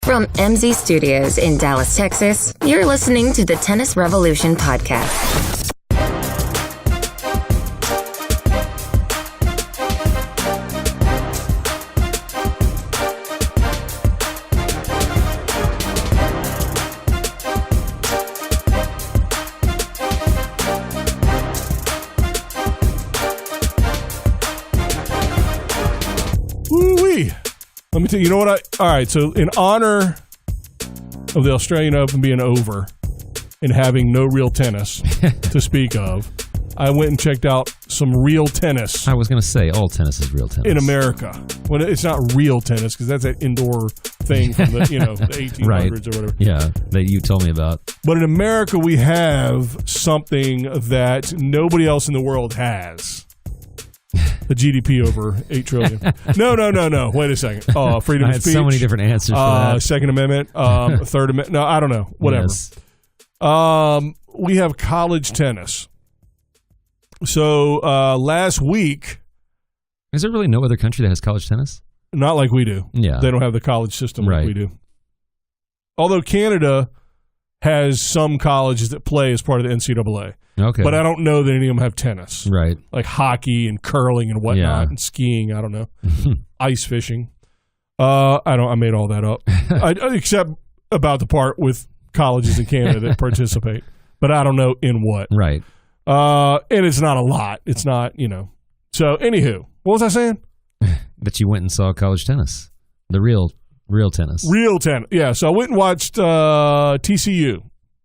From MZ Studios in Dallas, Texas, you're listening to the Tennis Revolution podcast. Woo-wee. Let me tell you, all right, so in honor of the Australian Open being over and having no real tennis to speak of, I went and checked out some real tennis. I was going to say, all tennis is real tennis. In America. Well, it's not real tennis because that's that indoor thing from the, the 1800s right. or whatever. Yeah, that you told me about. But in America, we have something that nobody else in the world has. The GDP over $8 trillion. No. Wait a second. Freedom of speech. So many different answers for that. Second Amendment. Third Amendment. No, I don't know. Whatever. Yes. We have college tennis. So last week. Is there really no other country that has college tennis? Not like we do. Yeah. They don't have the college system like we do. Although Canada has some colleges that play as part of the NCAA. Okay. But I don't know that any of them have tennis. Right. Like hockey and curling and whatnot and skiing. I don't know. Ice fishing. I made all that up. Except about the part with colleges in Canada that participate. But I don't know in what. Right. And it's not a lot. It's not, So, anywho, what was I saying? That you went and saw college tennis. The real tennis. Real tennis. Yeah. So I went and watched TCU,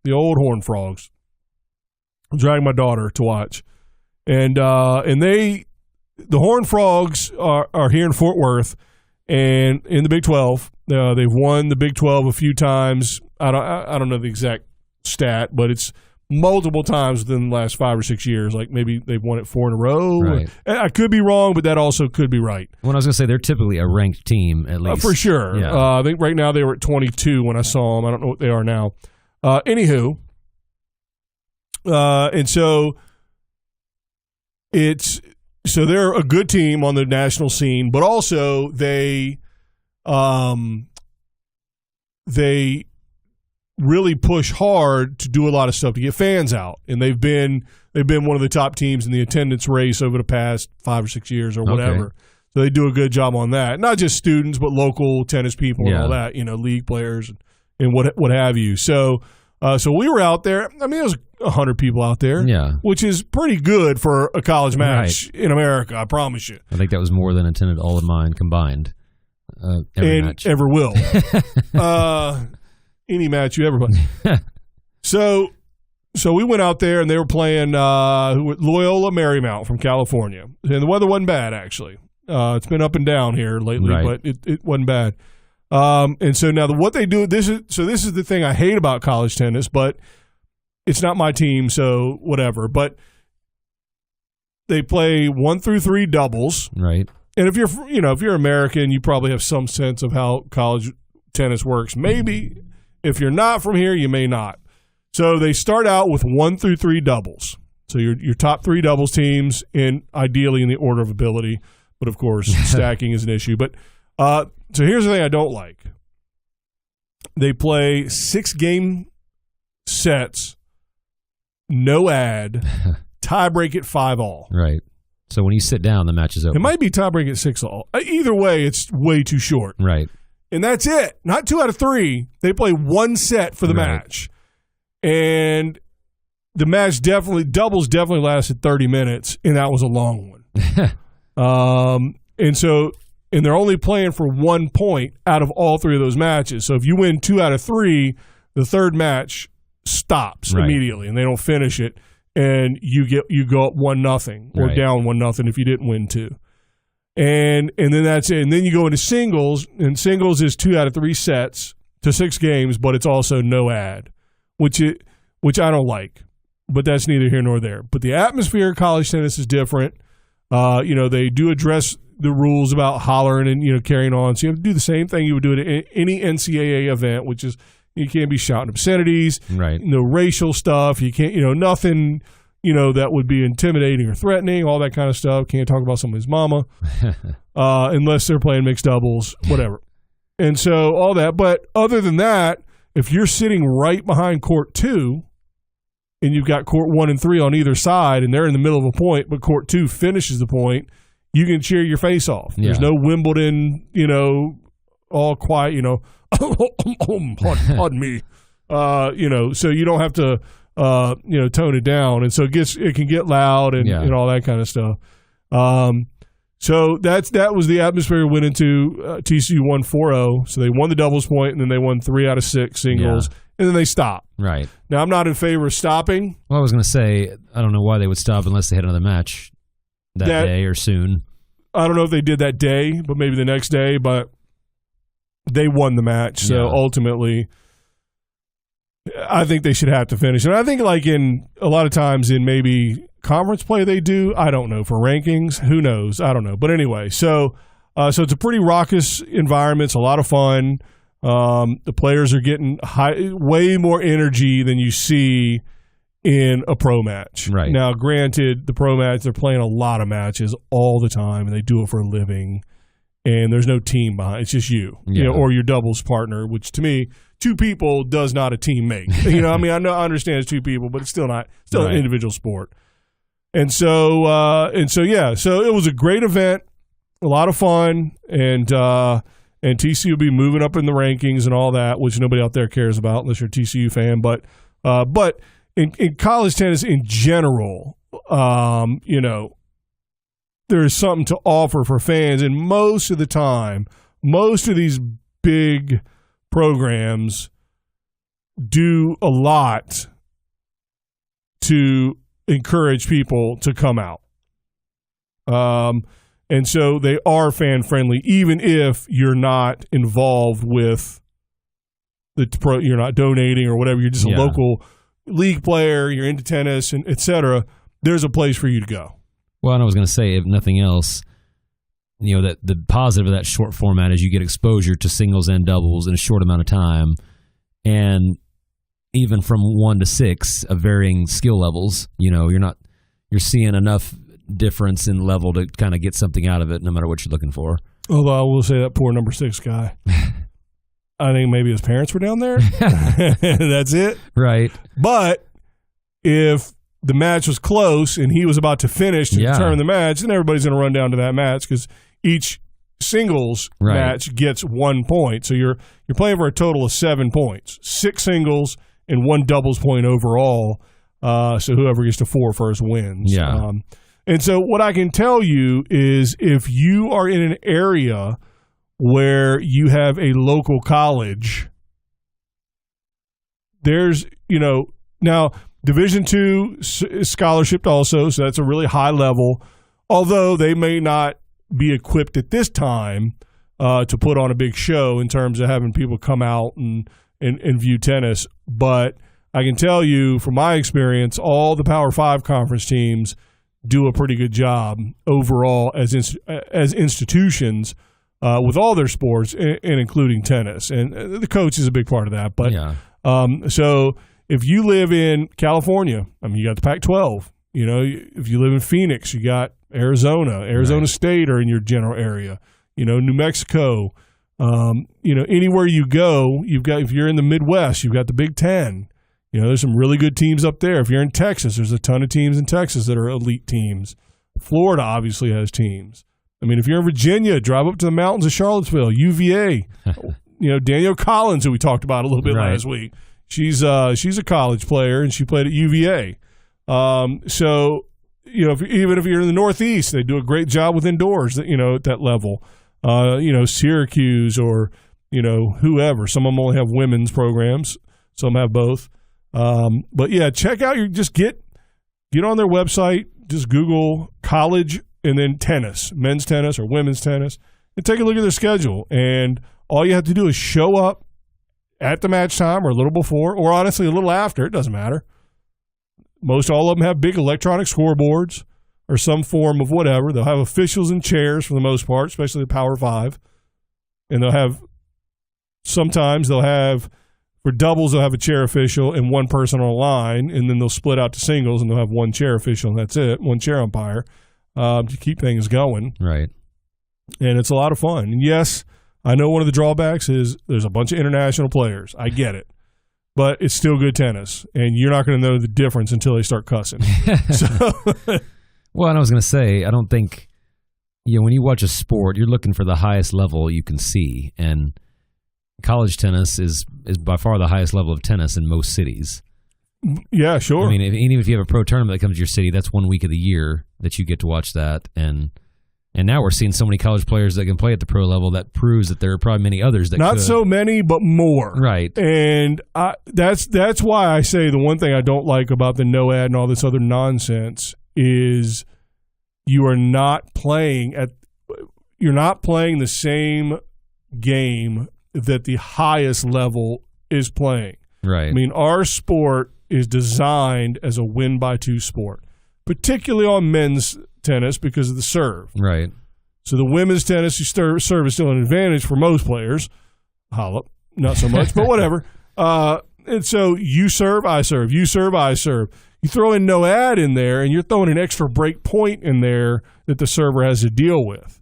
the old Horned Frogs. Dragged my daughter to watch, and the Horned Frogs are here in Fort Worth, and in the Big 12, they've won the Big 12 a few times. I don't know the exact stat, but it's multiple times within the last 5 or 6 years. Like maybe they've won it 4 in a row. Right. I could be wrong, but that also could be right. Well, I was going to say they're typically a ranked team at least for sure. Yeah. I think right now they were at 22 when I saw them. I don't know what they are now. Anywho. And so they're a good team on the national scene, but also they really push hard to do a lot of stuff to get fans out, and they've been one of the top teams in the attendance race over the past 5 or 6 years or whatever. Okay. So they do a good job on that. Not just students, but local tennis people and all that. League players and what have you. So we were out there. I mean, it was 100 people out there, which is pretty good for a college match in America, I promise you. I think that was more than attended all of mine combined. Every match. Ever will. Any match you ever play. So we went out there, and they were playing Loyola Marymount from California. And the weather wasn't bad, actually. It's been up and down here lately, but it wasn't bad. And so now what they do, this is the thing I hate about college tennis, but it's not my team, so whatever. But they play 1 through 3 doubles. Right. And if you're American, you probably have some sense of how college tennis works. Maybe if you're not from here, you may not. So they start out with 1 through 3 doubles. So your top 3 doubles teams, ideally in the order of ability, but of course stacking is an issue. But so here's the thing I don't like. They play 6-game sets, no ad, tiebreak at 5-all. Right. So when you sit down, the match is over. It might be tiebreak at 6-all. Either way, it's way too short. Right. And that's it. Not 2 out of 3. They play 1 set for the match. And the match doubles definitely lasted 30 minutes, and that was a long one. And they're only playing for 1 point out of all 3 of those matches. So if you win 2 out of 3, the third match stops immediately, and they don't finish it, and you go up 1-0 or down 1-0 if you didn't win 2. And then that's it. And then you go into singles, and singles is 2 out of 3 sets to 6 games, but it's also no ad, which I don't like. But that's neither here nor there. But the atmosphere of college tennis is different. They do address the rules about hollering and carrying on. So you have to do the same thing you would do at any NCAA event, which is you can't be shouting obscenities, no racial stuff. You can't, nothing, that would be intimidating or threatening, all that kind of stuff. Can't talk about somebody's mama unless they're playing mixed doubles, whatever. And so all that. But other than that, if you're sitting right behind court 2 and you've got court 1 and 3 on either side and they're in the middle of a point, but court 2 finishes the point, you can cheer your face off. Yeah. There's no Wimbledon, all quiet, pardon me. So you don't have to, tone it down. And so it can get loud and all that kind of stuff. So that was the atmosphere we went into. TCU won 4-0. So they won the doubles point, and then they won 3 out of 6 singles, and then they stopped. Right. Now, I'm not in favor of stopping. Well, I was going to say, I don't know why they would stop unless they had another match that day or soon. I don't know if they did that day, but maybe the next day. But they won the match. So ultimately, I think they should have to finish. And I think like in a lot of times in maybe conference play they do. I don't know. For rankings, who knows? I don't know. But anyway, so it's a pretty raucous environment. It's a lot of fun. The players are getting way more energy than you see in a pro match. Right. Now, granted, the pro match, they're playing a lot of matches all the time, and they do it for a living. And there's no team behind. It's just you, or your doubles partner, which to me, 2 people does not a team make. I understand it's 2 people, but it's still not an individual sport. And so it was a great event, a lot of fun, and TCU will be moving up in the rankings and all that, which nobody out there cares about unless you're a TCU fan. But in college tennis in general, there's something to offer for fans, and most of the time, most of these big programs do a lot to encourage people to come out. And so they are fan-friendly, even if you're not involved with you're not donating or whatever, you're just a local league player, you're into tennis, and et cetera, there's a place for you to go. Well, and I was going to say, if nothing else, that the positive of that short format is you get exposure to singles and doubles in a short amount of time, and even from 1 to 6 of varying skill levels, you're seeing enough difference in level to kind of get something out of it, no matter what you're looking for. Although I will say that poor number 6 guy, I think maybe his parents were down there. That's it, right? But if the match was close and he was about to finish to determine the match, then everybody's going to run down to that match because each singles match gets 1 point. So you're playing for a total of 7 points, 6 singles and 1 doubles point overall. So whoever gets to 4 first wins. Yeah. And so what I can tell you is if you are in an area where you have a local college, there's, now Division II is scholarshiped also, so that's a really high level, although they may not be equipped at this time to put on a big show in terms of having people come out and view tennis. But I can tell you from my experience, all the Power 5 conference teams do a pretty good job overall as institutions with all their sports, and including tennis. And the coach is a big part of that. But so if you live in California, you got the Pac-12. If you live in Phoenix, you got Arizona State are in your general area. New Mexico. Anywhere you go, you've got. If you're in the Midwest, you've got the Big Ten. There's some really good teams up there. If you're in Texas, there's a ton of teams in Texas that are elite teams. Florida obviously has teams. If you're in Virginia, drive up to the mountains of Charlottesville, UVA. Danielle Collins, who we talked about a little bit last week. She's a college player, and she played at UVA. So, even if you're in the Northeast, they do a great job with indoors, at that level. Syracuse or, whoever. Some of them only have women's programs. Some have both. But, check out just get on their website. Just Google college and then tennis, men's tennis or women's tennis, and take a look at their schedule. And all you have to do is show up at the match time or a little before, or honestly a little after. It doesn't matter. Most all of them have big electronic scoreboards or some form of whatever. They'll have officials in chairs for the most part, especially the Power 5. And sometimes for doubles, they'll have a chair official and one person on a line, and then they'll split out to singles, and they'll have one chair official, and that's it, one chair umpire to keep things going. Right. And it's a lot of fun. And yes, I know one of the drawbacks is there's a bunch of international players. I get it. But it's still good tennis, and you're not going to know the difference until they start cussing. Well, and I was going to say, I don't think, when you watch a sport, you're looking for the highest level you can see, and college tennis is by far the highest level of tennis in most cities. Yeah, sure. I mean, even if you have a pro tournament that comes to your city, that's 1 week of the year that you get to watch that. And now we're seeing so many college players that can play at the pro level that proves that there are probably many others that not could. So many, but more. Right. And that's why I say the one thing I don't like about the no ad and all this other nonsense is you are not playing the same game that the highest level is playing. Right. I mean, our sport is designed as a win-by-2 sport, particularly on men's tennis because of the serve. Right. So the women's tennis, serve is still an advantage for most players. Holla, not so much, but whatever. And so you serve, I serve. You serve, I serve. You throw in no ad in there, and you're throwing an extra break point in there that the server has to deal with.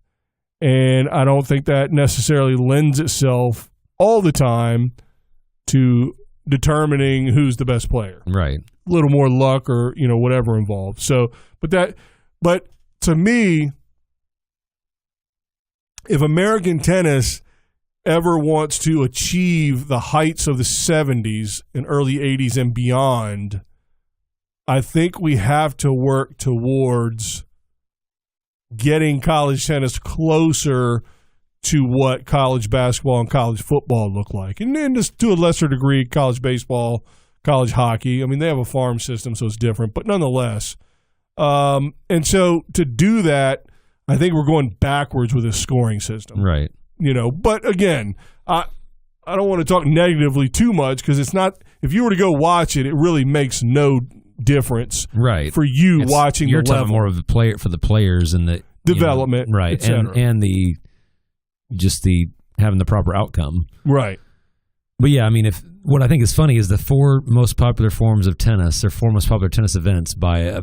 And I don't think that necessarily lends itself all the time to determining who's the best player. Right. A little more luck or, whatever involved. So, but to me, if American tennis ever wants to achieve the heights of the 70s and early 80s and beyond, I think we have to work towards getting college tennis closer to what college basketball and college football look like. And then just to a lesser degree, college baseball, college hockey. I mean, they have a farm system, so it's different, but nonetheless. And so to do that, I think we're going backwards with this scoring system. Right. But again, I don't want to talk negatively too much because it's not, if you were to go watch it, it really makes no difference for you watching you're the level. Talking more of the player for the players and the development, right, and the having the proper outcome, right. But yeah, I mean, what I think is funny is the 4 most popular forms of tennis, or 4 most popular tennis events by a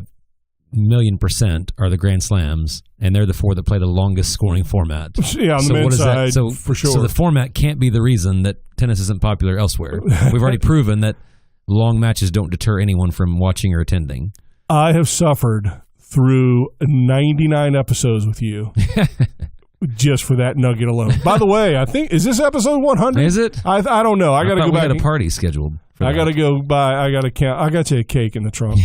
1,000,000% are the Grand Slams, and they're the 4 that play the longest scoring format. Yeah, on the men's side, for sure. So the format can't be the reason that tennis isn't popular elsewhere. We've already proven that long matches don't deter anyone from watching or attending. I have suffered through 99 episodes with you just for that nugget alone. By the way, I think, is this episode 100? Is it? I don't know. I got to go back. We had a party scheduled. I got to go by. I got to count. I got you a cake in the trunk.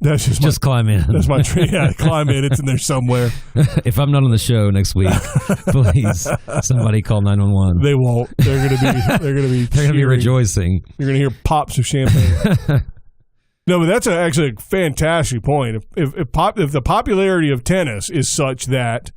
That's just climb in. That's my tree. Yeah, climb in. It's in there somewhere. If I'm not on the show next week, please somebody call 911. They won't. They're gonna be rejoicing. You're gonna hear pops of champagne. No, but that's actually a fantastic point. If the popularity of tennis is such that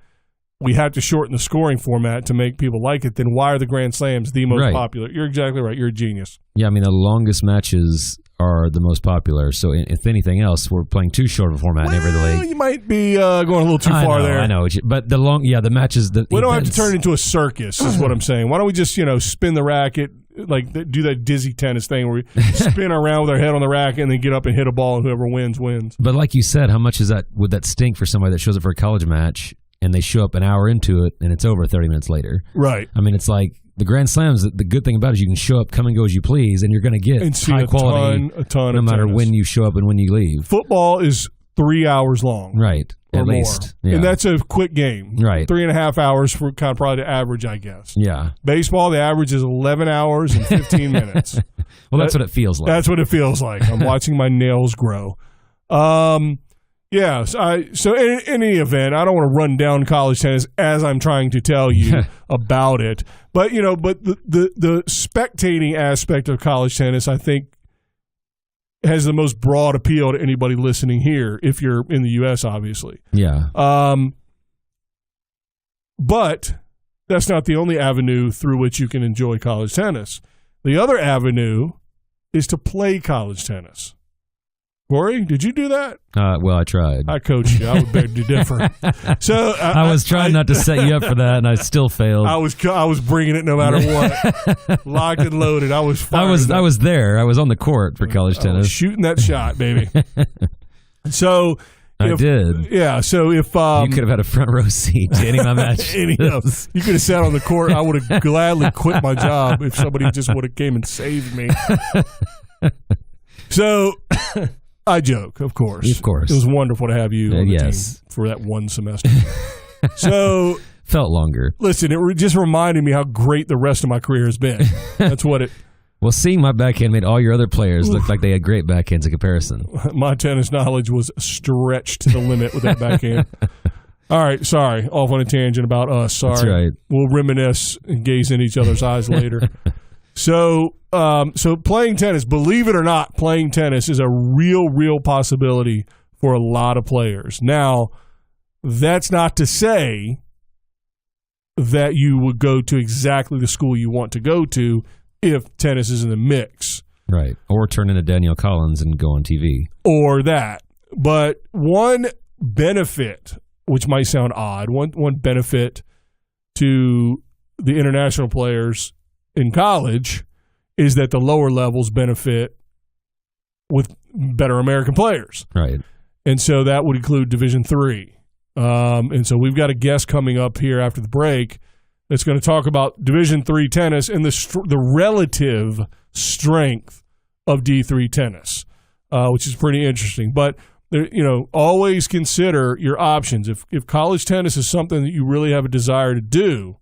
we have to shorten the scoring format to make people like it, then why are the Grand Slams the most popular? You're exactly right. You're a genius. Yeah, I mean, the longest matches are the most popular. So if anything else, we're playing too short of a format in every league. You might be going a little too far there. I know. But the matches. We don't have to turn it into a circus is what I'm saying. Why don't we just, spin the racket, like do that dizzy tennis thing where we spin around with our head on the racket and then get up and hit a ball and whoever wins. But like you said, how much would that stink for somebody that shows up for a college match and they show up an hour into it and it's over 30 minutes later? Right. I mean, it's like the Grand Slams, the good thing about it is you can show up, come and go as you please, and you're going to get high quality a ton no matter tennis. when you show up and when you leave. Football is 3 hours long. Right. Or at more. least. Yeah. And that's a quick game. Right. 3.5 hours for kind of probably the average, I guess. Yeah. Baseball, the average is 11 hours and 15 minutes. Well, that's what it feels like. That's what it feels like. I'm watching my nails grow. Yeah. So in any event, I don't want to run down college tennis as I'm trying to tell you about it. But, but the spectating aspect of college tennis, I think, has the most broad appeal to anybody listening here, if you're in the U.S., obviously. Yeah. But that's not the only avenue through which you can enjoy college tennis. The other avenue is to play college tennis. Corey, did you do that? Well, I tried. I coached you. I would beg to differ. So I was trying not to set you up for that, and I still failed. I was bringing it no matter what. Locked and loaded. I was there. I was on the court for college tennis. Shooting that shot, baby. So, I did. Yeah, so if you could have had a front row seat to any of my matches. you could have sat on the court. I would have gladly quit my job if somebody just would have came and saved me. So I joke, of course. Of course. It was wonderful to have you on the team for that one semester. So felt longer. Listen, it just reminded me how great the rest of my career has been. That's what it. Well, seeing my backhand made all your other players look like they had great backhands in comparison. My tennis knowledge was stretched to the limit with that backhand. All right, sorry, off on a tangent about us. Sorry. That's right. We'll reminisce and gaze in each other's eyes later. So playing tennis, believe it or not, playing tennis is a real possibility for a lot of players. Now, that's not to say that you would go to exactly the school you want to go to if tennis is in the mix. Right. Or turn into Danielle Collins and go on TV. Or that. But one benefit, which might sound odd, one benefit to the international players in college is that the lower levels benefit with better American players. Right. And so that would include Division III. And so we've got a guest coming up here after the break that's going to talk about Division III tennis and the relative strength of D3 tennis, which is pretty interesting. But there, always consider your options. If college tennis is something that you really have a desire to do,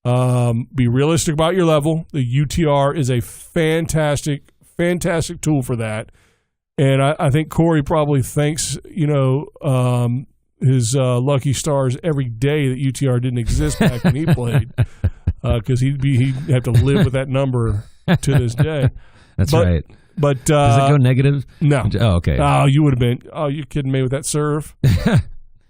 be realistic about your level. The UTR is a fantastic tool for that. And I think Corey probably thanks, his lucky stars every day that UTR didn't exist back when he played, because he'd have to live with that number to this day. That's right. But does it go negative? No. Oh, okay. Oh, you would have been. Oh, you kidding me with that serve?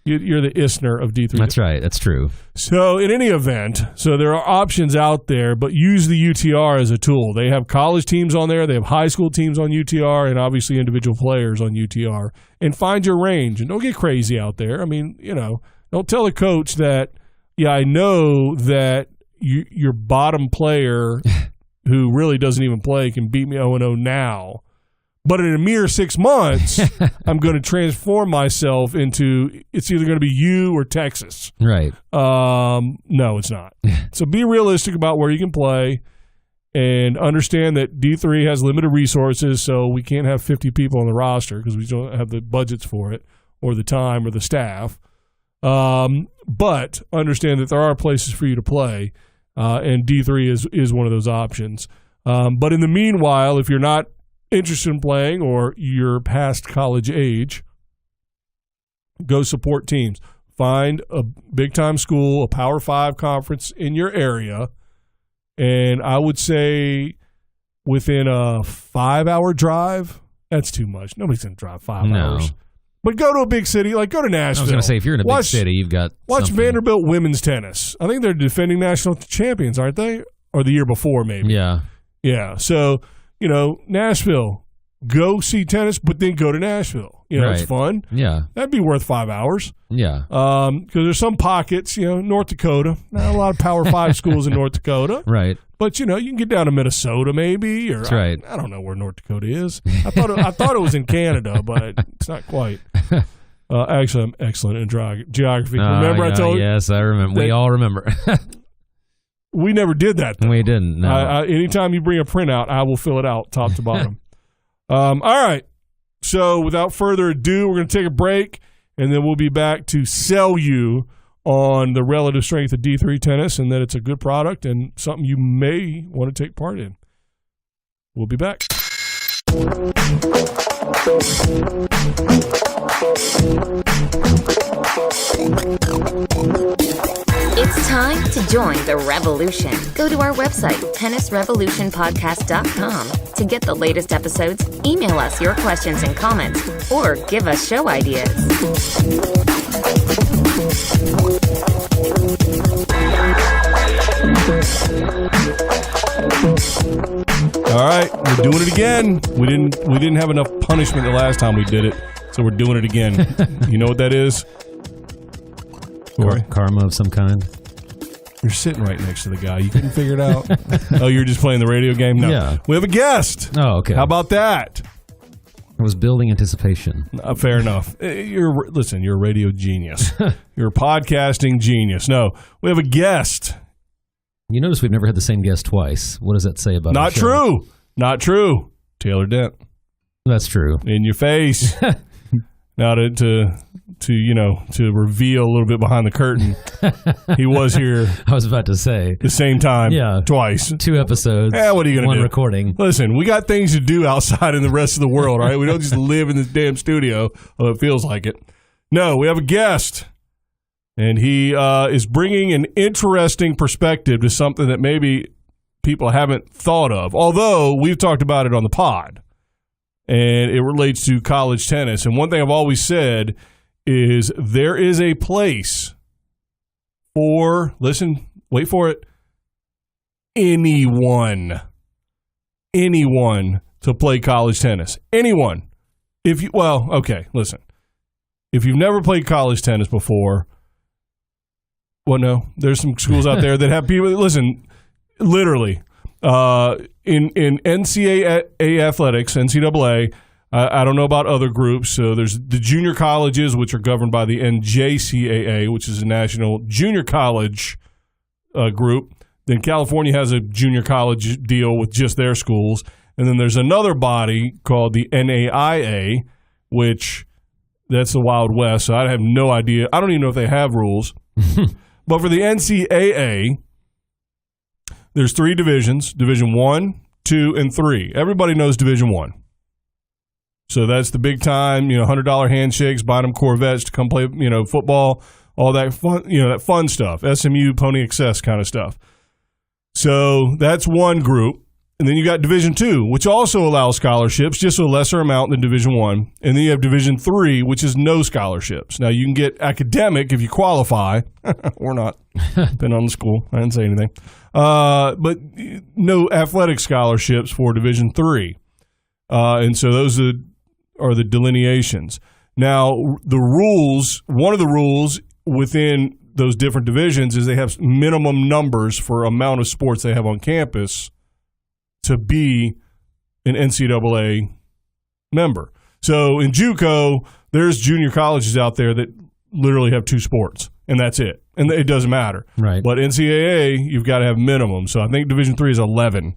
You're the Isner of D3. That's right. That's true. So in any event, there are options out there, but use the UTR as a tool. They have college teams on there. They have high school teams on UTR, and obviously individual players on UTR. And find your range, and don't get crazy out there. I mean, don't tell a coach that, I know that your bottom player who really doesn't even play can beat me 0-0 now. But in a mere 6 months, I'm going to transform myself into it's either going to be you or Texas. Right. No, it's not. So be realistic about where you can play and understand that D3 has limited resources, so we can't have 50 people on the roster because we don't have the budgets for it or the time or the staff. But understand that there are places for you to play, and D3 is one of those options. But in the meanwhile, if you're not interested in playing or you're past college age, go support teams. Find a big-time school, a Power 5 conference in your area, and I would say within a 5-hour drive, that's too much. Nobody's going to drive 5 hours. But go to a big city, like go to Nashville. I was going to say, if you're in a big city, you've got Watch something. Vanderbilt women's tennis. I think they're defending national champions, aren't they? Or the year before, maybe. Yeah. Yeah, so Nashville, go see tennis, but then go to Nashville. It's fun. Yeah. That'd be worth 5 hours. Yeah. Because there's some pockets, North Dakota, not a lot of Power 5 schools in North Dakota. Right. But, you can get down to Minnesota maybe. Or That's right. I don't know where North Dakota is. I thought it was in Canada, but it's not quite. Actually, I'm excellent in geography. Remember I told you? Yes, I remember. We all remember. We never did that, though. We didn't, no. Anytime you bring a printout, I will fill it out top to bottom. All right. So without further ado, we're going to take a break, and then we'll be back to sell you on the relative strength of D3 tennis and that it's a good product and something you may want to take part in. We'll be back. It's time to join the revolution. Go to our website, tennisrevolutionpodcast.com, to get the latest episodes, email us your questions and comments, or give us show ideas. All right, we're doing it again. We didn't have enough punishment the last time we did it, so we're doing it again. You know what that is? Karma of some kind. You're sitting right next to the guy. You couldn't figure it out? Oh, you're just playing the radio game? No. Yeah. We have a guest. Oh, okay. How about that? I was building anticipation. Fair enough. You're a radio genius. You're a podcasting genius. No, we have a guest. You notice we've never had the same guest twice. What does that say about our Not show? true. Not true. Taylor Dent. That's true. In your face. Now to reveal a little bit behind the curtain, he was here I was about to say. the same time, Yeah. twice. 2 episodes. What are you going to one do? recording. Listen, we got things to do outside in the rest of the world, all right? We don't just live in this damn studio. Well, it feels like it. No, we have a guest, and he is bringing an interesting perspective to something that maybe people haven't thought of, although we've talked about it on the pod, and it relates to college tennis. And one thing I've always said is there is a place for, listen, wait for it, anyone to play college tennis. Anyone. If you've never played college tennis before, well, no, there's some schools out there that have people, listen, literally, in NCAA athletics, NCAA, I don't know about other groups. So there's the junior colleges, which are governed by the NJCAA, which is a national junior college group. Then California has a junior college deal with just their schools. And then there's another body called the NAIA, which that's the Wild West. So I have no idea. I don't even know if they have rules. But for the NCAA, there's 3 divisions, Division 1, 2, and 3. Everybody knows Division 1. So that's the big time, $100 handshakes, buying them Corvettes to come play, football, all that fun, that fun stuff, SMU, Pony Excess kind of stuff. So that's one group. And then you got Division 2, which also allows scholarships, just a lesser amount than Division 1. And then you have Division 3, which is no scholarships. Now, you can get academic if you qualify, or not, depending on the school. I didn't say anything. But no athletic scholarships for Division 3. And so those are the delineations. Now, the rules, one of the rules within those different divisions is they have minimum numbers for amount of sports they have on campus to be an NCAA member. So in JUCO, there's junior colleges out there that literally have 2 sports, and that's it. And it doesn't matter. Right. But NCAA, you've got to have minimum. So I think Division 3 is 11.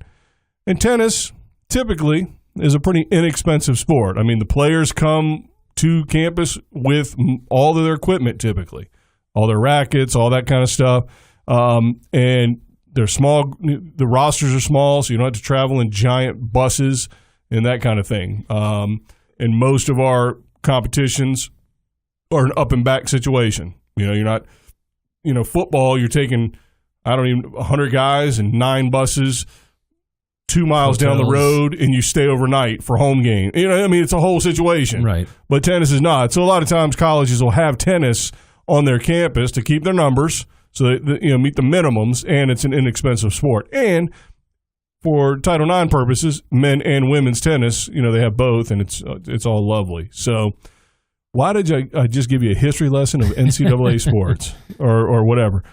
And tennis, typically, is a pretty inexpensive sport. I mean, the players come to campus with all of their equipment, typically, all their rackets, all that kind of stuff. And they're small. The rosters are small, so you don't have to travel in giant buses and that kind of thing. And most of our competitions are an up and back situation. You're not, football, you're taking, 100 guys and 9 buses 2 miles down the road, and you stay overnight for home game. It's a whole situation. Right. But tennis is not. So a lot of times colleges will have tennis on their campus to keep their numbers, so that, meet the minimums, and it's an inexpensive sport. And for Title IX purposes, men and women's tennis, they have both, and it's all lovely. So why did I just give you a history lesson of NCAA sports or whatever?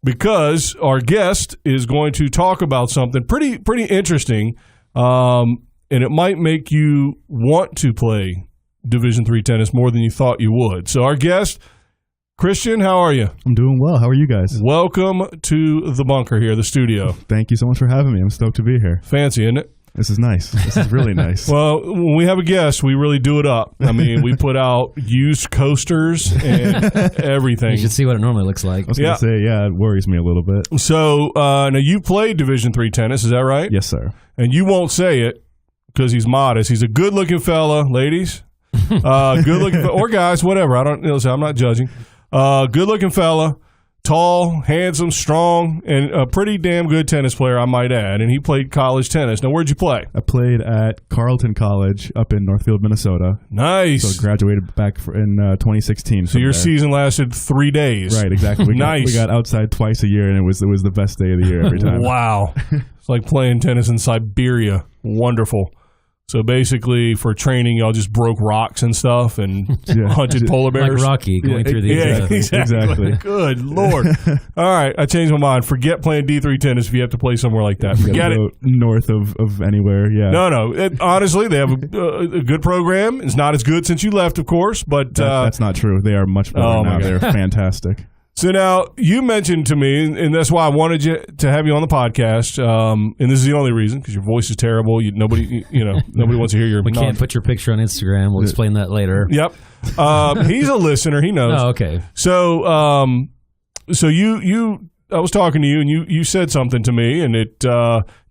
Because our guest is going to talk about something pretty interesting, and it might make you want to play Division III tennis more than you thought you would. So our guest, Christian, how are you? I'm doing well. How are you guys? Welcome to the bunker here, the studio. Thank you so much for having me. I'm stoked to be here. Fancy, isn't it? This is nice. This is really nice. Well, when we have a guest, we really do it up. I mean, we put out used coasters and everything. You should see what it normally looks like. I was going to say, it worries me a little bit. So, now you played Division III tennis, is that right? Yes, sir. And you won't say it because he's modest. He's a good-looking fella, ladies. Good-looking or guys, whatever. I'm not judging. Good-looking fella. Tall, handsome, strong, and a pretty damn good tennis player, I might add. And he played college tennis. Now, where'd you play? I played at Carleton College up in Northfield, Minnesota. Nice. So graduated back in 2016. So your season lasted 3 days. Right, exactly. Nice. We got outside twice a year, and it was the best day of the year every time. Wow. It's like playing tennis in Siberia. Wonderful. So basically, for training, y'all just broke rocks and stuff and hunted polar bears. Like Rocky going through these. Exactly. Good Lord. All right, I changed my mind. Forget playing D3 tennis if you have to play somewhere like that. Forget it. North of anywhere, yeah. No. Honestly, they have a good program. It's not as good since you left, of course, but that's not true. They are much better now. They're fantastic. So now you mentioned to me, and that's why I wanted to have you on the podcast. And this is the only reason because your voice is terrible. Nobody wants to hear your. We can't put your picture on Instagram. We'll explain that later. Yep. He's a listener. He knows. Oh, okay. So, I was talking to you, and you said something to me, and it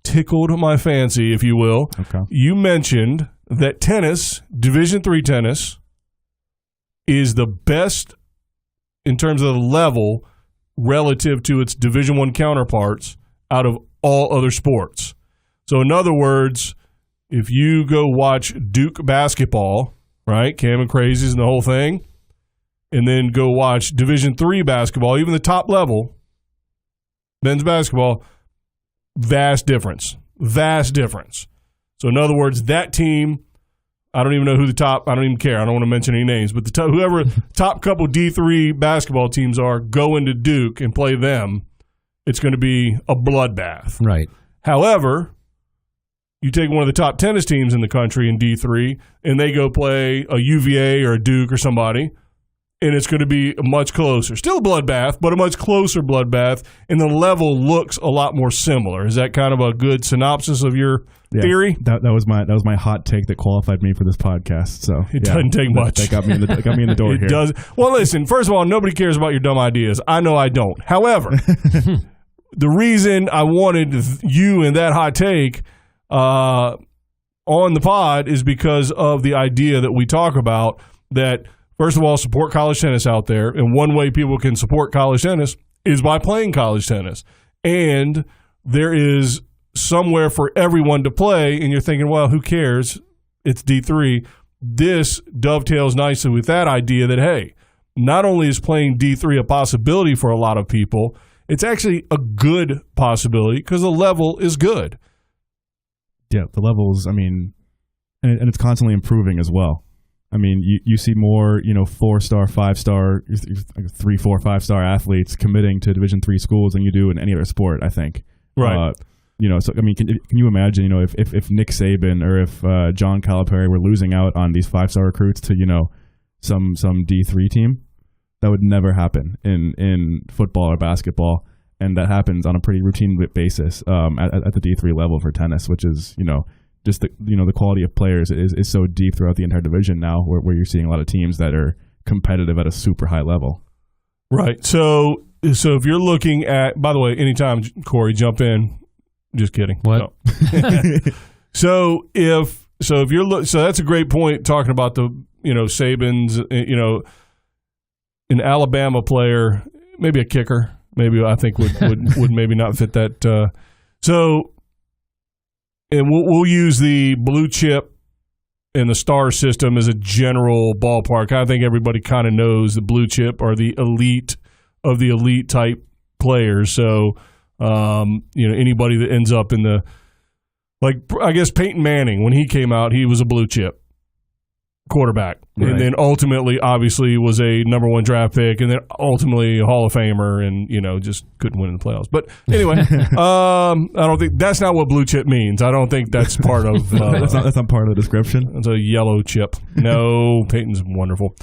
tickled my fancy, if you will. Okay. You mentioned that tennis, Division III tennis, is the best in terms of the level relative to its Division I counterparts out of all other sports. So in other words, if you go watch Duke basketball, right, Cam and Crazies and the whole thing, and then go watch Division III basketball, even the top level, men's basketball, vast difference. So in other words, that team, I don't even know who the top, I don't even care. I don't want to mention any names, but whoever top couple D3 basketball teams are, go into Duke and play them. It's going to be a bloodbath. Right. However, you take one of the top tennis teams in the country in D3, and they go play a UVA or a Duke or somebody, and it's going to be much closer. Still a bloodbath, but a much closer bloodbath, and the level looks a lot more similar. Is that kind of a good synopsis of your theory? That was my hot take that qualified me for this podcast. So it doesn't take much. That got me in the door. It here. does. Well, listen. First of all, nobody cares about your dumb ideas. I know I don't. However, the reason I wanted you and that hot take on the pod is because of the idea that we talk about that. First of all, support college tennis out there. And one way people can support college tennis is by playing college tennis. And there is somewhere for everyone to play. And you're thinking, well, who cares? It's D3. This dovetails nicely with that idea that, hey, not only is playing D3 a possibility for a lot of people, it's actually a good possibility because the level is good. Yeah, the levels, and it's constantly improving as well. You see more, 4-star, 5-star, 3, 4, 5-star athletes committing to Division III schools than you do in any other sport, I think. Right. Can you imagine, if Nick Saban or if John Calipari were losing out on these 5-star recruits to, some D3 team? That would never happen in football or basketball, and that happens on a pretty routine basis at the D3 level for tennis, which is, just the quality of players is so deep throughout the entire division now, where you're seeing a lot of teams that are competitive at a super high level. Right. So if you're looking at, by the way, anytime Corey jump in, just kidding. What? No. So that's a great point talking about the Saban's an Alabama player, maybe a kicker, maybe I think would maybe not fit that. And we'll use the blue chip and the star system as a general ballpark. I think everybody kind of knows the blue chip are the elite of the elite type players. So, anybody that ends up in I guess Peyton Manning, when he came out, he was a blue chip quarterback. Right. And then ultimately, obviously, was a number 1 draft pick, and then ultimately a Hall of Famer, and just couldn't win in the playoffs. But anyway, I don't think that's not what blue chip means. I don't think that's part of. That's not part of the description. It's a yellow chip. No, Peyton's wonderful.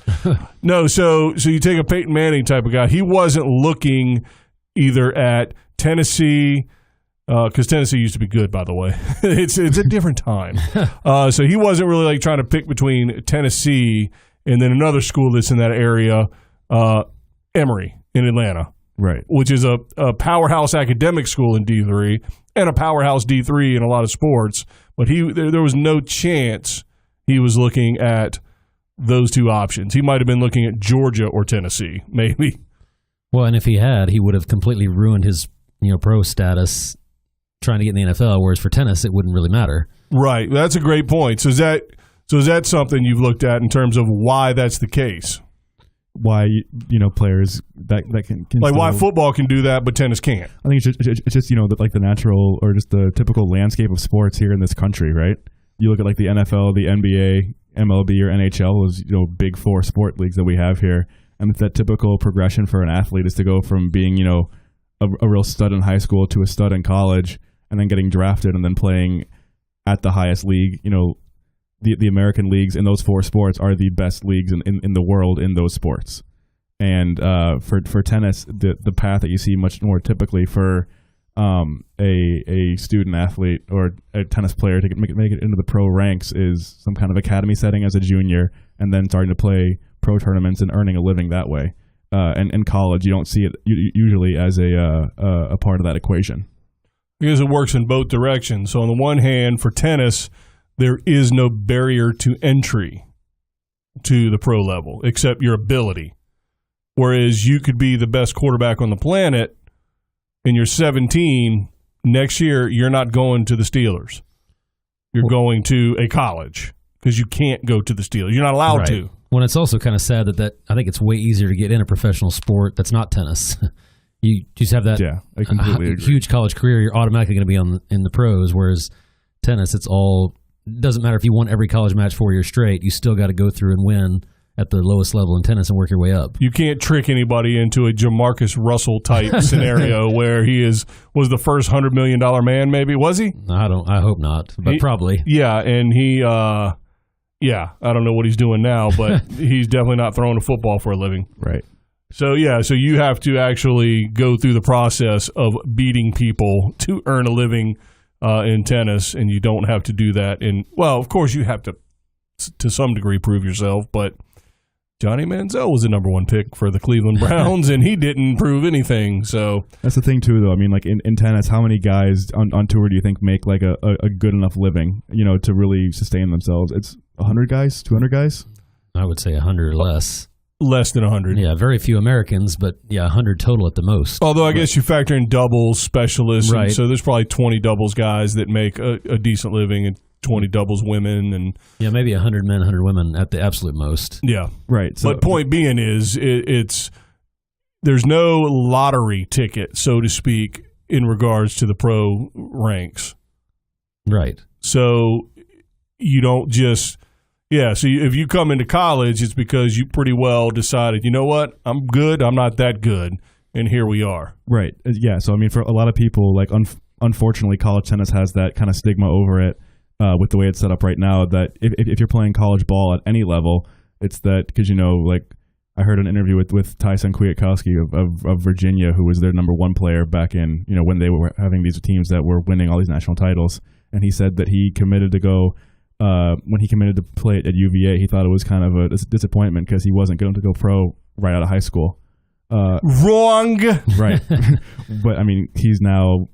No, so you take a Peyton Manning type of guy. He wasn't looking either at Tennessee. Because Tennessee used to be good, by the way. It's a different time. So he wasn't really trying to pick between Tennessee and then another school that's in that area, Emory in Atlanta, right? Which is a powerhouse academic school in D3 and a powerhouse D3 in a lot of sports. But there was no chance he was looking at those two options. He might have been looking at Georgia or Tennessee, maybe. Well, and if he had, he would have completely ruined his pro status trying to get in the NFL, whereas for tennis, it wouldn't really matter. Right. That's a great point. So is that something you've looked at in terms of why that's the case? Why, players that can why football can do that, but tennis can't? I think it's just the natural or just the typical landscape of sports here in this country, right? you look at like the NFL, the NBA, MLB, or NHL, those big four sport leagues that we have here, and it's that typical progression for an athlete is to go from being a real stud in high school to a stud in college, and then getting drafted and then playing at the highest league. The American leagues in those four sports are the best leagues in the world in those sports. And for tennis, the path that you see much more typically for a student athlete or a tennis player to make it into the pro ranks is some kind of academy setting as a junior, and then starting to play pro tournaments and earning a living that way. And in college, you don't see it usually as a part of that equation. Because it works in both directions. So on the one hand, for tennis, there is no barrier to entry to the pro level except your ability. Whereas you could be the best quarterback on the planet and you're 17, next year you're not going to the Steelers. You're going to a college because you can't go to the Steelers. You're not allowed to. Well, it's also kind of sad that I think it's way easier to get in a professional sport that's not tennis. You just have that I completely agree. Huge college career, you're automatically going to be in the pros, whereas tennis, it doesn't matter if you won every college match 4 years straight, you still got to go through and win at the lowest level in tennis and work your way up. You can't trick anybody into a Jamarcus Russell type scenario where he was the first $100 million man, maybe. Was he? I hope not, but probably. Yeah, and he I don't know what he's doing now, but he's definitely not throwing a football for a living. Right. So you have to actually go through the process of beating people to earn a living in tennis, and you don't have to do that. Of course, you have to some degree prove yourself, but Johnny Manziel was the number one pick for the Cleveland Browns, and he didn't prove anything. So that's the thing too, though. I mean, like in tennis, how many guys on tour do you think make like a good enough living, to really sustain themselves? It's 100 guys, 200 guys. I would say 100 or less. Less than 100. Yeah, very few Americans, but 100 total at the most. Although I guess you factor in doubles specialists, right? So there's probably 20 doubles guys that make a decent living, and 20 doubles women, and maybe 100 men, 100 women at the absolute most. Yeah, right. So, but point being is there's no lottery ticket, so to speak, in regards to the pro ranks. Right. So you don't just. Yeah, so if you come into college, it's because you pretty well decided, you know what, I'm good, I'm not that good, and here we are. Right. Yeah, so I mean, for a lot of people, like unfortunately, college tennis has that kind of stigma over it with the way it's set up right now, that if you're playing college ball at any level, it's that because, like I heard an interview with Tyson Kwiatkowski of Virginia, who was their number one player back in, when they were having these teams that were winning all these national titles, and he said that he committed to go when he committed to play at UVA, he thought it was kind of a disappointment because he wasn't going to go pro right out of high school. Wrong. Right. But I mean, he's now,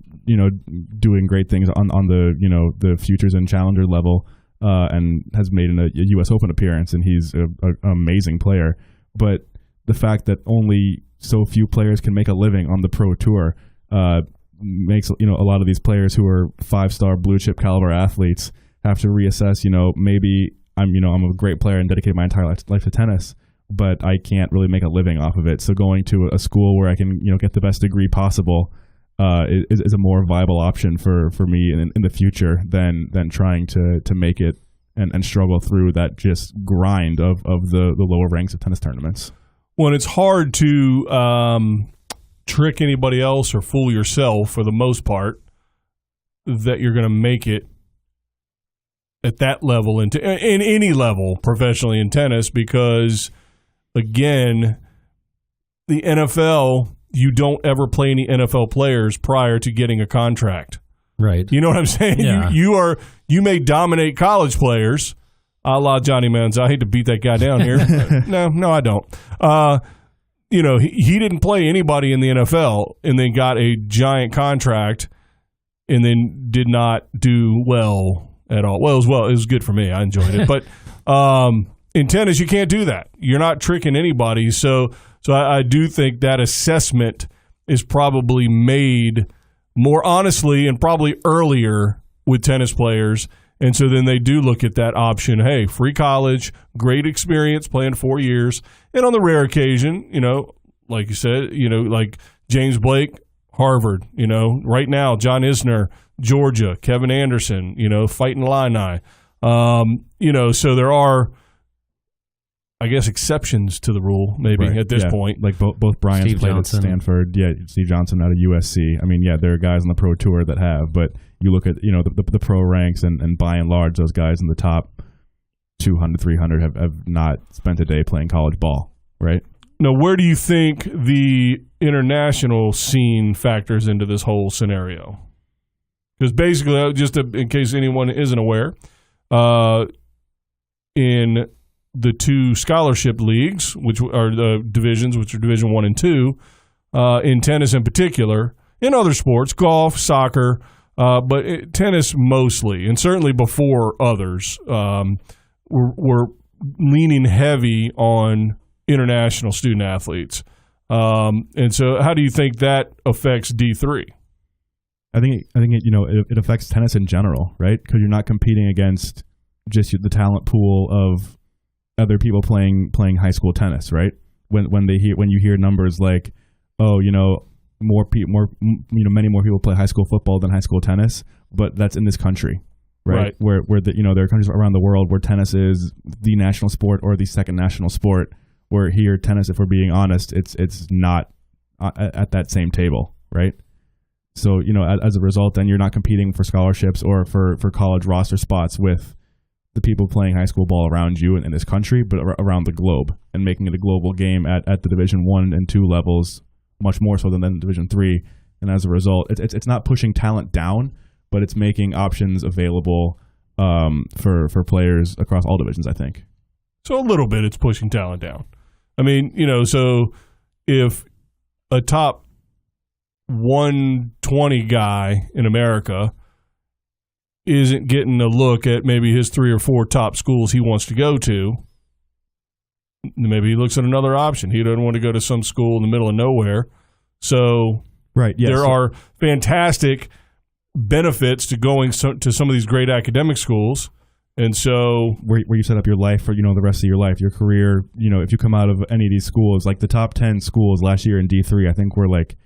doing great things on the, the futures and challenger level, and has made a U.S. Open appearance, and he's an amazing player. But the fact that only so few players can make a living on the pro tour makes, a lot of these players who are 5-star blue chip caliber athletes have to reassess, maybe I'm a great player and dedicate my entire life to tennis, but I can't really make a living off of it. So going to a school where I can, get the best degree possible is a more viable option for me in the future than trying to make it and struggle through that just grind of the lower ranks of tennis tournaments. Well, it's hard to trick anybody else or fool yourself for the most part that you're going to make it at that level in any level professionally in tennis, because again, the NFL, you don't ever play any NFL players prior to getting a contract. Right. You know what I'm saying? Yeah. You may dominate college players, a la Johnny Manziel. I hate to beat that guy down here. No, I don't. He didn't play anybody in the NFL and then got a giant contract and then did not do well at all. Well, it was good for me. I enjoyed it. But in tennis, you can't do that. You're not tricking anybody. So I do think that assessment is probably made more honestly and probably earlier with tennis players. And so then they do look at that option. Hey, free college, great experience playing 4 years. And on the rare occasion, like you said, like James Blake, Harvard, right now, John Isner, Georgia, Kevin Anderson, fighting Illini. So there are, I guess, exceptions to the rule maybe at this point. Like both Bryans Steve played Johnson. at Stanford. Yeah, Steve Johnson out of USC. I mean, yeah, there are guys on the pro tour that have, but you look at the pro ranks, and by and large, those guys in the top 200, 300 have not spent a day playing college ball, right? Now, where do you think the international scene factors into this whole scenario? Because basically, just in case anyone isn't aware, in the two scholarship leagues, which are the divisions, which are Division I and II, in tennis in particular, in other sports, golf, soccer, but tennis mostly, and certainly before others, we're leaning heavy on international student athletes. And so how do you think that affects D3? I think it affects tennis in general, right? Because you're not competing against just the talent pool of other people playing high school tennis, right? When you hear numbers like, many more people play high school football than high school tennis, but that's in this country, right? Where there are countries around the world where tennis is the national sport or the second national sport. Where here tennis, if we're being honest, it's not at that same table, right? So as a result, then you're not competing for scholarships or for college roster spots with the people playing high school ball around you in this country, but around the globe, and making it a global game at the Division I and II levels, much more so than Division III. And as a result, it's not pushing talent down, but it's making options available for players across all divisions, I think. So a little bit, it's pushing talent down. I mean, so if a top 120 guy in America isn't getting a look at maybe his 3 or 4 top schools he wants to go to, maybe he looks at another option. He doesn't want to go to some school in the middle of nowhere. So there are fantastic benefits to going to some of these great academic schools. And so where you set up your life for, the rest of your life, your career, if you come out of any of these schools, like the top 10 schools last year in D3, I think were like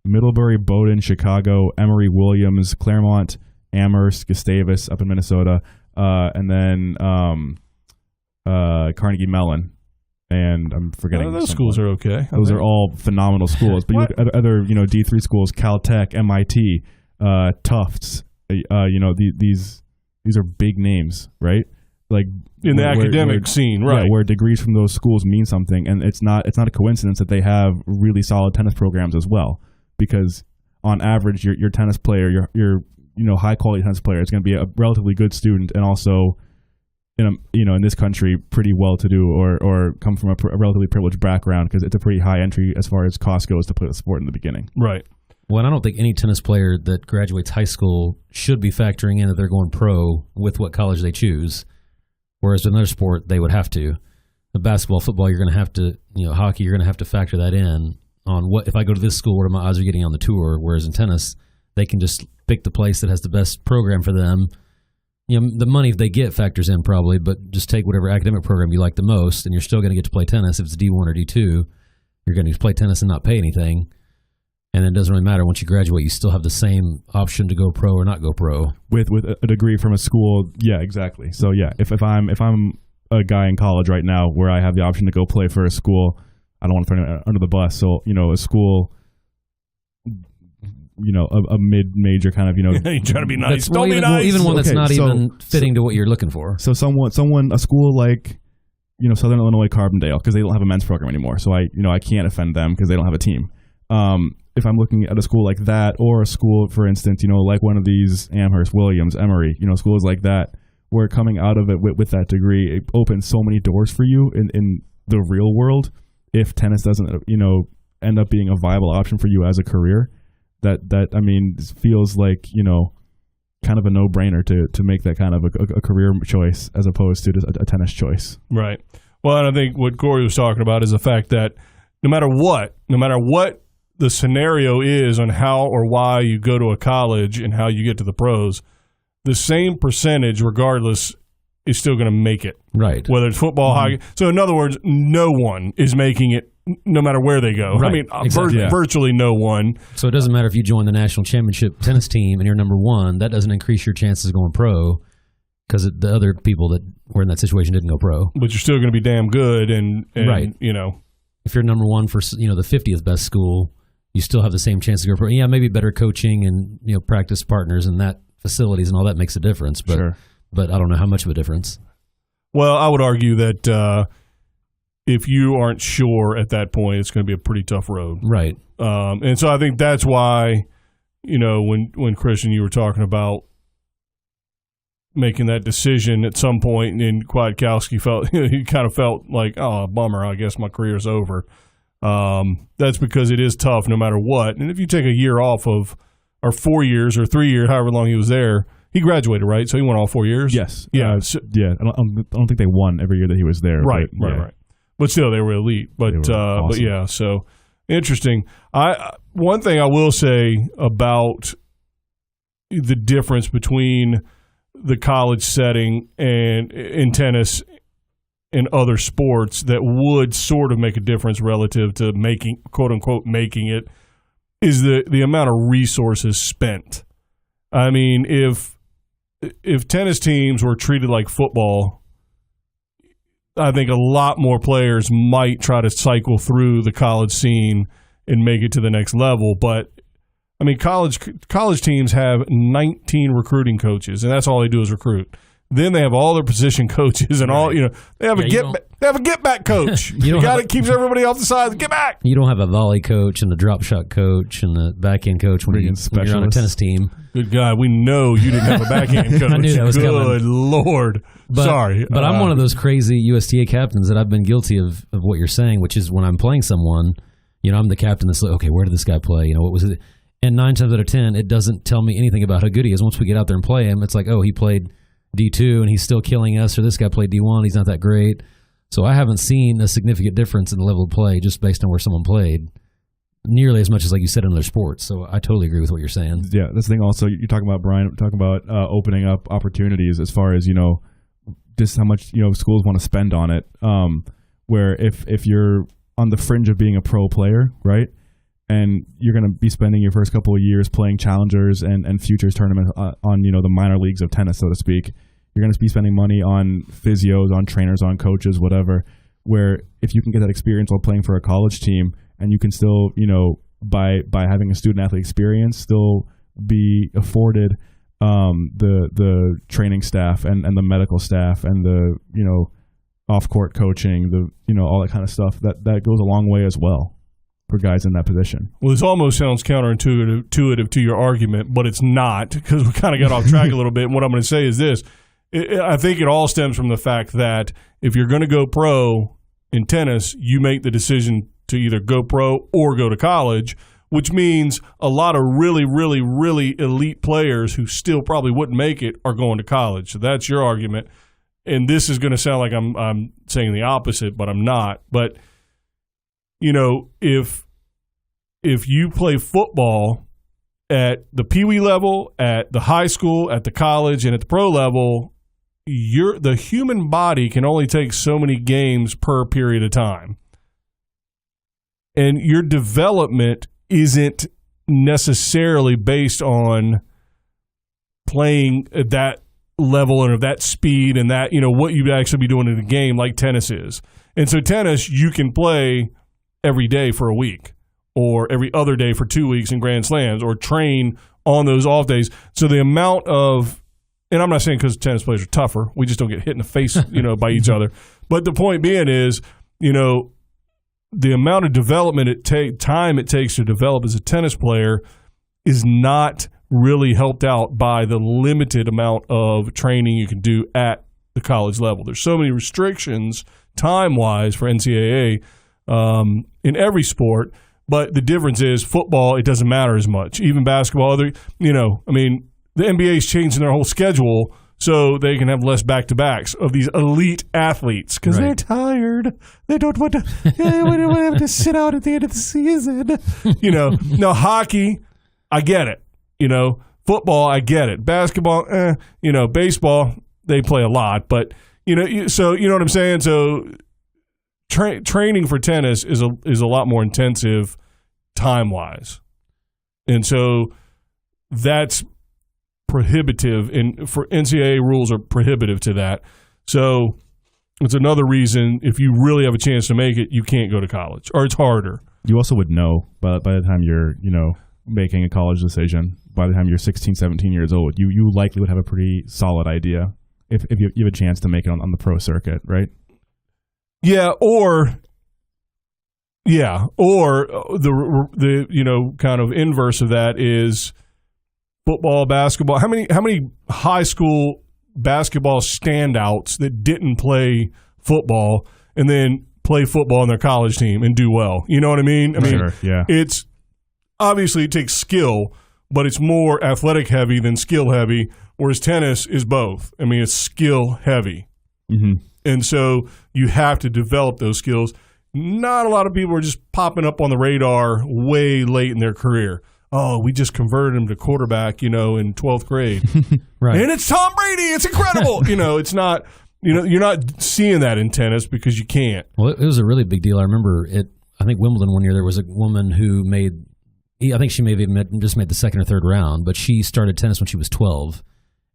Middlebury, Bowdoin, Chicago, Emory, Williams, Claremont, Amherst, Gustavus up in Minnesota, and then Carnegie Mellon. And I'm forgetting. Those schools are okay. Those are all phenomenal schools. But you look at other, D3 schools, Caltech, MIT, Tufts, these are big names, right? Like in the academic scene, right? Yeah, where degrees from those schools mean something, and it's not a coincidence that they have really solid tennis programs as well. Because on average, your tennis player, your high quality tennis player is going to be a relatively good student, and also in this country pretty well to do, or come from a relatively privileged background, because it's a pretty high entry as far as cost goes to play the sport in the beginning. Right. Well, and I don't think any tennis player that graduates high school should be factoring in that they're going pro with what college they choose, whereas with another sport, they would have to. The basketball, football, you're going to have to, hockey, you're going to have to factor that in on what, if I go to this school, what are my odds of getting on the tour, whereas in tennis, they can just pick the place that has the best program for them. The money they get factors in probably, but just take whatever academic program you like the most, and you're still going to get to play tennis. If it's D1 or D2, you're going to play tennis and not pay anything. And it doesn't really matter. Once you graduate, you still have the same option to go pro or not go pro. With a degree from a school, yeah, exactly. So yeah, if I'm a guy in college right now where I have the option to go play for a school, I don't want to throw it under the bus. So a school, a mid-major kind of you try to be nice. Don't be nice. Even one that's not even fitting to what you're looking for. So a school like Southern Illinois Carbondale, because they don't have a men's program anymore. So I can't offend them because they don't have a team. If I'm looking at a school like that, or a school, for instance, like one of these Amherst, Williams, Emory, schools like that, where coming out of it with that degree, it opens so many doors for you in the real world. If tennis doesn't, end up being a viable option for you as a career, that feels like, kind of a no-brainer to make that kind of a career choice as opposed to just a tennis choice. Right. Well, and I think what Corey was talking about is the fact that no matter what the scenario is on how or why you go to a college and how you get to the pros, the same percentage, regardless, is still going to make it. Right. Whether it's football, hockey. So, in other words, no one is making it no matter where they go. Right. I mean, Exactly. Virtually no one. So, it doesn't matter if you join the national championship tennis team and you're number one. That doesn't increase your chances of going pro. because the other people that were in that situation didn't go pro. But you're still going to be damn good, and right. If you're number one for the 50th best school, you still have the same chance to go pro. Yeah, maybe better coaching and practice partners and that facilities and all that makes a difference. But Sure. But I don't know how much of a difference. Well, I would argue that if you aren't sure at that point, it's going to be a pretty tough road. Right. And so I think that's why, when Christian, you were talking about making that decision at some point, and Kwiatkowski he kind of felt like, oh, bummer, I guess my career's over. That's because it is tough no matter what. And if you take a year off of, or 4 years or 3 years, however long he was there, he graduated, right? So he went all 4 years? Yes. Yeah. Yeah. I don't think they won every year that he was there. Right, but, yeah. right. But still, they were elite. But awesome. But yeah, so interesting. One thing I will say about the difference between the college setting and in tennis and other sports that would sort of make a difference relative to making, quote unquote, making it, is the amount of resources spent. I mean, if tennis teams were treated like football, I think a lot more players might try to cycle through the college scene and make it to the next level. But I mean, college teams have 19 recruiting coaches, and that's all they do is recruit. Then they have all their position coaches and all. They have a get back coach. The guy that keeps everybody off the side. Get back. You don't have a volley coach and the drop shot coach and the backhand coach when you're on a tennis team. Good God, we know you didn't have a backhand coach. I knew that was Good coming. Lord. Sorry. But I'm one of those crazy USTA captains that I've been guilty of what you're saying, which is when I'm playing someone, I'm the captain that's like, okay, where did this guy play? What was it? And 9 times out of 10, it doesn't tell me anything about how good he is. Once we get out there and play him, it's like, oh, he played D2 and he's still killing us, or this guy played D1, he's not that great. So I haven't seen a significant difference in the level of play just based on where someone played, nearly as much as, like you said, in other sports. So I totally agree with what you're saying. Yeah, that's the thing also, you're talking about, Brian, talking about opening up opportunities as far as, just how much, schools want to spend on it. Where if you're on the fringe of being a pro player, right, and you're going to be spending your first couple of years playing challengers and futures tournaments on the minor leagues of tennis, so to speak, you're going to be spending money on physios, on trainers, on coaches, whatever. Where if you can get that experience while playing for a college team, and you can still, by having a student athlete experience, still be afforded the training staff and the medical staff and the off court coaching, all that kind of stuff, that goes a long way as well for guys in that position. Well, this almost sounds counterintuitive to your argument, but it's not, because we kind of got off track a little bit. And what I'm going to say is this. I think it all stems from the fact that if you're going to go pro in tennis, you make the decision to either go pro or go to college, which means a lot of really, really, really elite players who still probably wouldn't make it are going to college. So that's your argument. And this is going to sound like I'm saying the opposite, but I'm not. But if you play football at the Pee Wee level, at the high school, at the college, and at the pro level, the human body can only take so many games per period of time. And your development isn't necessarily based on playing at that level and of that speed and that, what you'd actually be doing in a game like tennis is. And so tennis, you can play every day for a week or every other day for 2 weeks in Grand Slams, or train on those off days. So the amount of, and I'm not saying because tennis players are tougher, we just don't get hit in the face, by each other. But the point being is, the amount of development time it takes to develop as a tennis player is not really helped out by the limited amount of training you can do at the college level. There's so many restrictions time-wise for NCAA in every sport, but the difference is football, it doesn't matter as much. Even basketball, the NBA's changing their whole schedule so they can have less back-to-backs of these elite athletes because they're tired. They don't want to. They don't have to sit out at the end of the season. Now hockey, I get it. Football, I get it. Basketball, baseball, they play a lot, but so you know what I'm saying. So training for tennis is a lot more intensive time-wise, and so that's prohibitive, and for NCAA rules are prohibitive to that. So it's another reason if you really have a chance to make it, you can't go to college, or it's harder. You also would know by the time you're, making a college decision. By the time you're 16, 17 years old, you likely would have a pretty solid idea if you have a chance to make it on the pro circuit, right? Yeah, or the kind of inverse of that is football, basketball. How many high school basketball standouts that didn't play football and then play football on their college team and do well? You know what I mean? Sure, yeah. It's obviously it takes skill, but it's more athletic heavy than skill heavy, whereas tennis is both. I mean, it's skill heavy. Mm-hmm. And so you have to develop those skills. Not a lot of people are just popping up on the radar way late in their career. Oh, we just converted him to quarterback, in 12th grade. Right. And it's Tom Brady. It's incredible. It's not, you're not seeing that in tennis because you can't. Well, it was a really big deal. I remember I think Wimbledon one year, there was a woman who I think she may have just made the second or third round, but she started tennis when she was 12.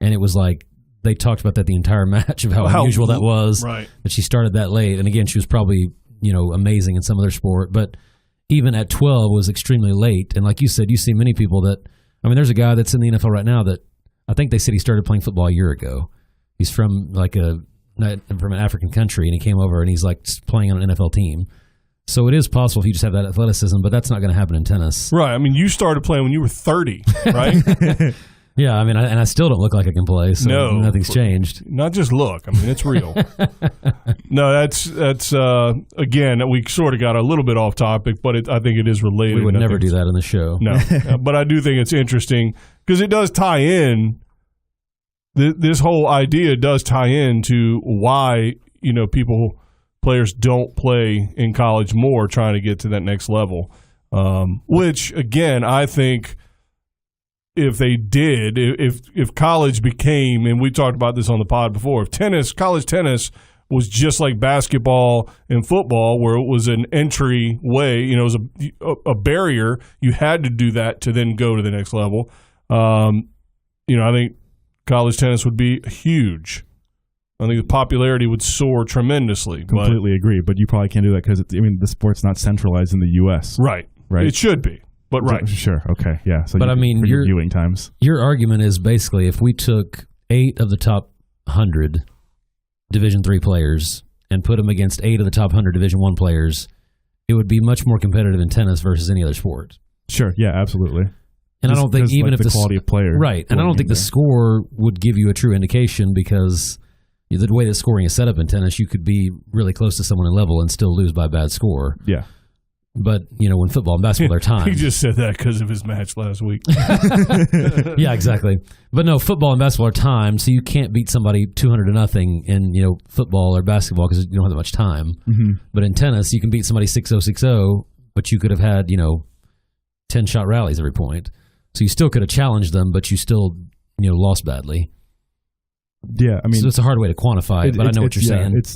And it was like, they talked about that the entire match of how unusual that was. Right. That she started that late. And again, she was probably, amazing in some other sport. But even at 12 was extremely late. And like you said, you see many people there's a guy that's in the NFL right now that I think they said he started playing football a year ago. He's from from an African country, and he came over and he's like playing on an NFL team. So it is possible if you just have that athleticism, but that's not going to happen in tennis. Right. I mean, you started playing when you were 30, right? Yeah, I mean, I still don't look like I can play, so nothing's changed. Not just look. I mean, it's real. No, that's again, we sort of got a little bit off topic, but I think it is related. We would never do that on the show. No, but I do think it's interesting because it does tie in. This whole idea does tie into why players don't play in college more, trying to get to that next level. Which again, I think. If they did, if college became, and we talked about this on the pod before, if college tennis was just like basketball and football, where it was an entry way, it was a barrier, you had to do that to then go to the next level. I think college tennis would be huge. I think the popularity would soar tremendously. Completely agree, but you probably can't do that because the sport's not centralized in the U.S. Right. It should be. But right. Sure. Okay. Yeah. So but your viewing times. Your argument is basically if we took 8 of the top 100 Division III players and put them against 8 of the top 100 Division I players, it would be much more competitive in tennis versus any other sport. Sure. Yeah. Absolutely. And I don't think even if the quality of players, right? And I don't think the score would give you a true indication because the way that scoring is set up in tennis, you could be really close to someone in level and still lose by a bad score. Yeah. But, when football and basketball are timed. He just said that because of his match last week. Yeah, exactly. But no, football and basketball are timed, so you can't beat somebody 200-0 in, football or basketball because you don't have that much time. Mm-hmm. But in tennis, you can beat somebody 6-0, 6-0, but you could have had, 10-shot rallies every point. So you still could have challenged them, but you still, lost badly. Yeah, so it's a hard way to quantify it, but I know what you're saying. It's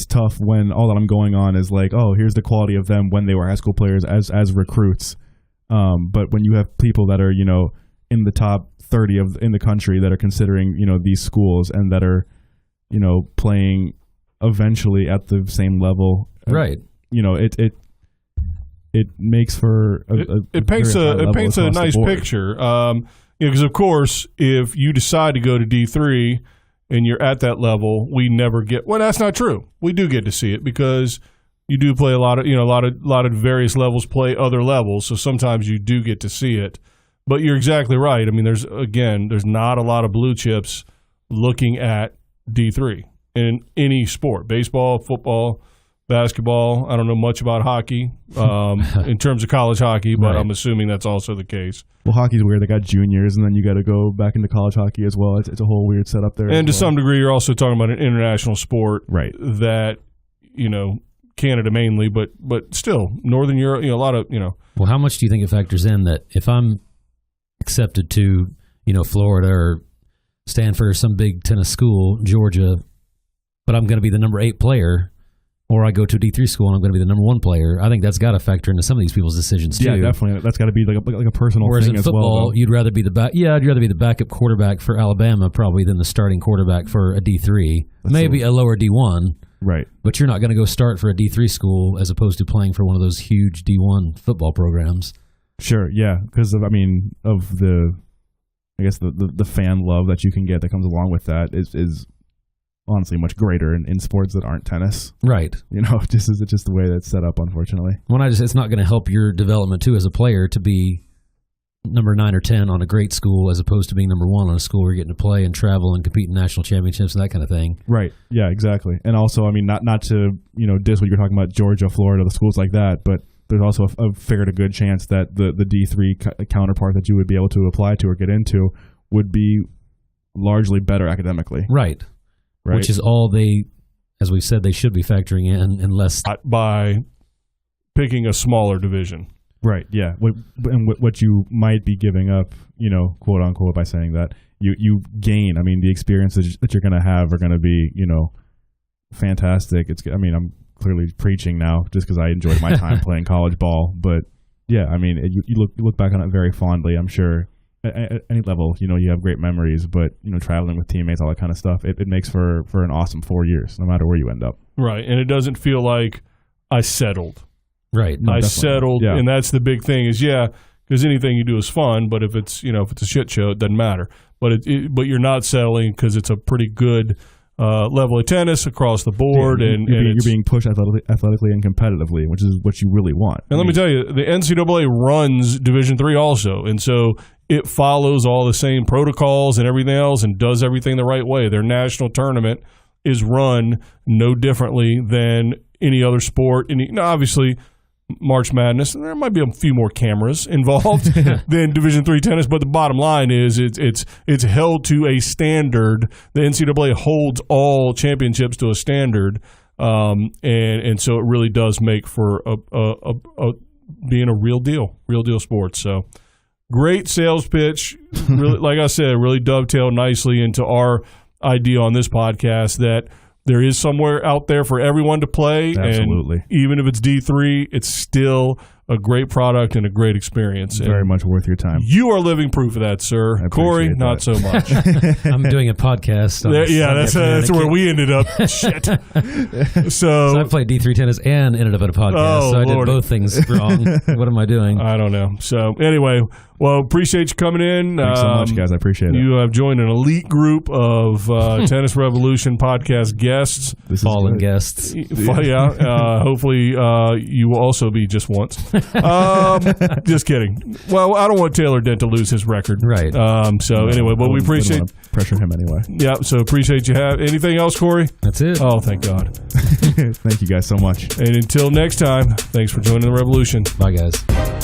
tough when all that I'm going on is like, oh, here's the quality of them when they were high school players as recruits. But when you have people that are, in the top 30 in the country that are considering, these schools and that are, playing eventually at the same level, right? It makes for it paints a nice picture. Because of course, if you decide to go to D3 and you're at that level, we never get. Well, that's not true. We do get to see it because you do play a lot of various levels play other levels. So sometimes you do get to see it. But you're exactly right. I mean, there's not a lot of blue chips looking at D3 in any sport, baseball, football, basketball. I don't know much about hockey in terms of college hockey, but right. I'm assuming that's also the case. Well, hockey's weird. They got juniors, and then you got to go back into college hockey as well. It's a whole weird setup there. And to some degree, you're also talking about an international sport, right? That Canada mainly, but still Northern Europe. A lot of Well, how much do you think it factors in that if I'm accepted to Florida or Stanford or some big tennis school, Georgia, but I'm going to be the number 8 player? or I go to a D3 school and I'm going to be the number one player. I think that's got to factor into some of these people's decisions too. Yeah, definitely. That's got to be like a personal Whereas thing in as football, well. you'd rather be the back. Yeah, I'd rather be the backup quarterback for Alabama probably than the starting quarterback for a D3, maybe a lower D1. Right. But you're not going to go start for a D3 school as opposed to playing for one of those huge D1 football programs. Sure. Yeah, because of the fan love that you can get that comes along with that is honestly much greater in sports that aren't tennis. Right. Just the way that's set up, unfortunately. It's not going to help your development too as a player to be number 9 or 10 on a great school as opposed to being number 1 on a school where you're getting to play and travel and compete in national championships and that kind of thing. Right. Yeah, exactly. And also, not to, diss what you're talking about, Georgia, Florida, the schools like that, but there's also a good chance that the D3 counterpart that you would be able to apply to or get into would be largely better academically. Right. Which is all as we've said, they should be factoring in unless... By picking a smaller division. Right, yeah. What you might be giving up, quote unquote, by saying that, you gain. The experiences that you're going to have are going to be, fantastic. I'm clearly preaching now just because I enjoyed my time playing college ball. But, yeah, you look back on it very fondly, I'm sure. At any level, you have great memories, but, traveling with teammates, all that kind of stuff, it makes for an awesome 4 years, no matter where you end up. Right, and it doesn't feel like I settled. Right. No, I settled, yeah. And that's the big thing is, because anything you do is fun, but if it's a shit show, it doesn't matter. But but you're not settling because it's a pretty good level of tennis across the board, and you're being pushed athletically and competitively, which is what you really want. And let me tell you, the NCAA runs Division III also, and so it follows all the same protocols and everything else, and does everything the right way. Their national tournament is run no differently than any other sport. Obviously, March Madness, there might be a few more cameras involved than Division III tennis, but the bottom line is it's held to a standard. The NCAA holds all championships to a standard, and so it really does make for a being a real deal sport. So great sales pitch. Really, like I said, really dovetailed nicely into our idea on this podcast that there is somewhere out there for everyone to play. Absolutely. And even if it's D3, it's still a great product and a great experience. Very much worth your time. You are living proof of that, sir. Corey, not so much. I'm doing a podcast. That's where we ended up. Shit. So I played D3 tennis and ended up at a podcast. Oh, so I Lord. did both things wrong. What am I doing? I don't know. So anyway, well, appreciate you coming in. Thanks so much, guys. I appreciate it. You have joined an elite group of Tennis Revolution podcast guests. This Fallen is guests. Yeah. Hopefully you will also be just once. Just kidding. Well, I don't want Taylor Dent to lose his record. Right. So anyway, but we appreciate. Don't wanna pressure him anyway. Yeah. So appreciate you. Anything else, Corey? That's it. Oh, thank God. Thank you guys so much. And until next time, thanks for joining the revolution. Bye, guys.